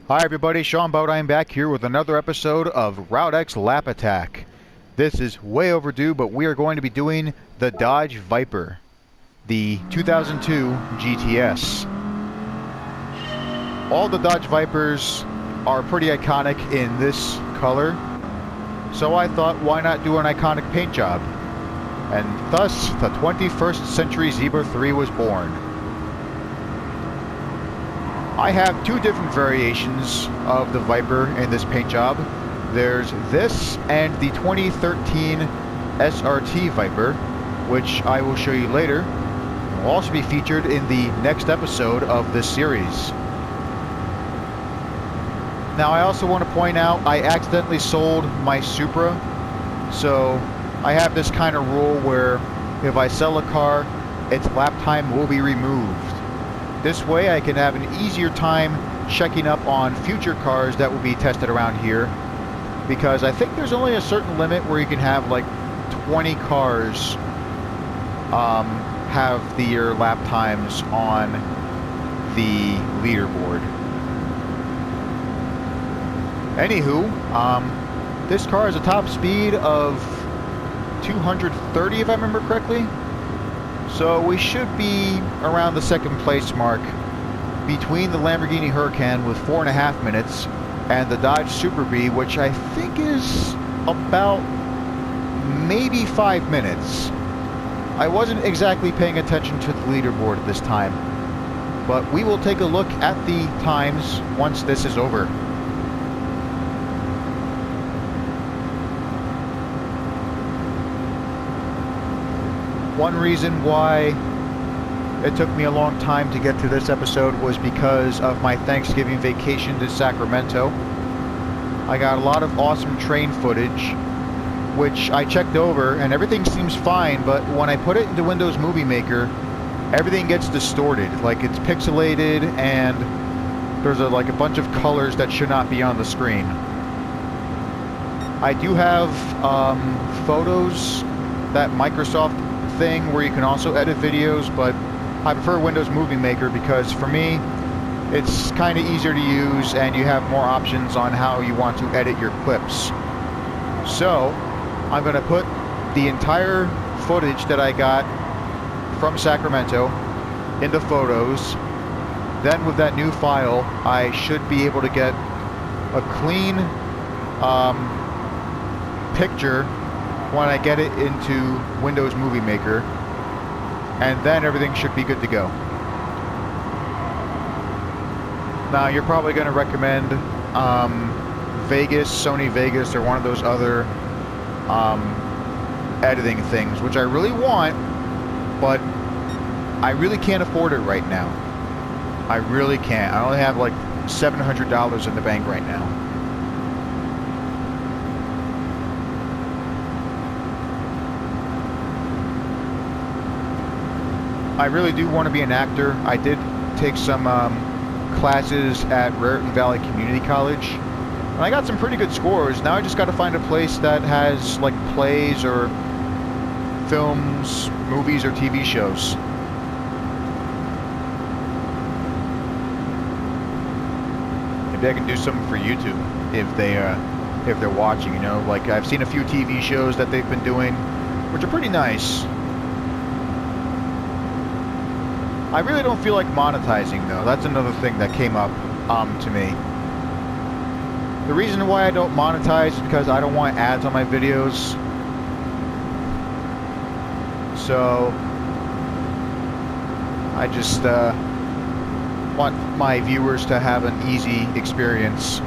Hi everybody, Sean Bodine back here with another episode of Route X Lap Attack. This is way overdue, but we are going to be doing the Dodge Viper, the 2002 GTS. All the Dodge Vipers are pretty iconic in this color, so I thought why not do an iconic paint job? And thus, the 21st Century Zebra 3 was born. I have two different variations of the Viper in this paint job. There's this and the 2013 SRT Viper, which I will show you later. It will also be featured in the next episode of this series. Now I also want to point out I accidentally sold my Supra, so I have this kind of rule where if I sell a car, its lap time will be removed. This way I can have an easier time checking up on future cars that will be tested around here, because I think there's only a certain limit where you can have like 20 cars have their lap times on the leaderboard. Anywho, this car has a top speed of 230 if I remember correctly. So we should be around the second place mark between the Lamborghini Huracan with 4.5 minutes and the Dodge Super Bee, which I think is about maybe 5 minutes. I wasn't exactly paying attention to the leaderboard at this time, but we will take a look at the times once this is over. One reason why it took me a long time to get to this episode was because of my Thanksgiving vacation to Sacramento. I got a lot of awesome train footage, which I checked over, and everything seems fine, but when I put it into Windows Movie Maker, everything gets distorted. Like, it's pixelated, and there's a bunch of colors that should not be on the screen. I do have photos, that Microsoft thing where you can also edit videos, but I prefer Windows Movie Maker because for me it's kind of easier to use and you have more options on how you want to edit your clips. So I'm going to put the entire footage that I got from Sacramento into Photos. Then with that new file I should be able to get a clean picture when I get it into Windows Movie Maker, and then everything should be good to go. Now you're probably going to recommend Vegas, Sony Vegas, or one of those other editing things, which I really want, but I really can't afford it right now. I really can't. I only have like $700 in the bank right now. I really do want to be an actor. I did take some classes at Raritan Valley Community College, and I got some pretty good scores. Now I just got to find a place that has like plays or films, movies, or TV shows. Maybe I can do something for YouTube if they're watching. You know, like I've seen a few TV shows that they've been doing, which are pretty nice. I really don't feel like monetizing though. That's another thing that came up to me. The reason why I don't monetize is because I don't want ads on my videos. So I just want my viewers to have an easy experience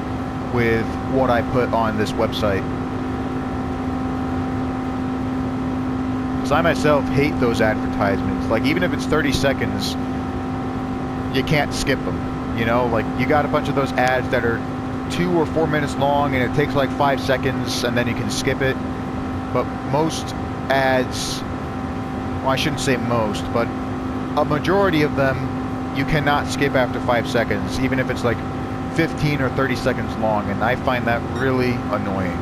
with what I put on this website. I myself hate those advertisements. Like, even if it's 30 seconds, you can't skip them. You know, like, you got a bunch of those ads that are 2 or 4 minutes long and it takes like 5 seconds and then you can skip it. But most ads, well, I shouldn't say most, but a majority of them you cannot skip after 5 seconds, even if it's like 15 or 30 seconds long, and I find that really annoying.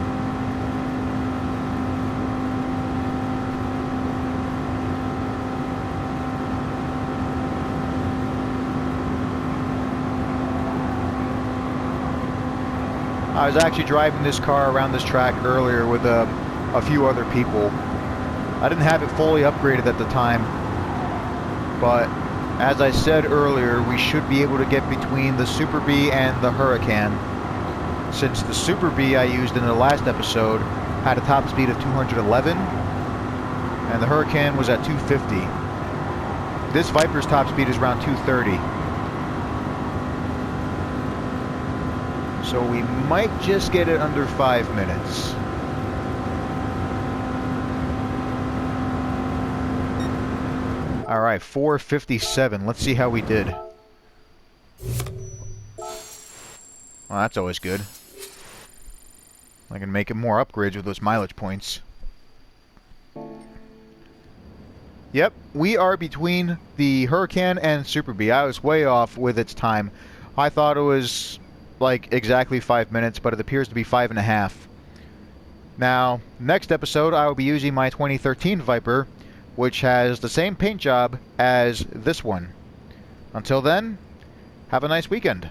I was actually driving this car around this track earlier with a few other people. I didn't have it fully upgraded at the time, but as I said earlier, we should be able to get between the Super Bee and the Hurricane, since the Super Bee I used in the last episode had a top speed of 211, and the Hurricane was at 250. This Viper's top speed is around 230. So we might just get it under 5 minutes. Alright, 4:57. Let's see how we did. Well, that's always good. I can make it more upgrades with those mileage points. Yep, we are between the Hurricane and Super Bee. I was way off with its time. I thought it was like exactly 5 minutes, but it appears to be 5.5. Now, next episode I will be using my 2013 Viper, which has the same paint job as this one. Until then, have a nice weekend.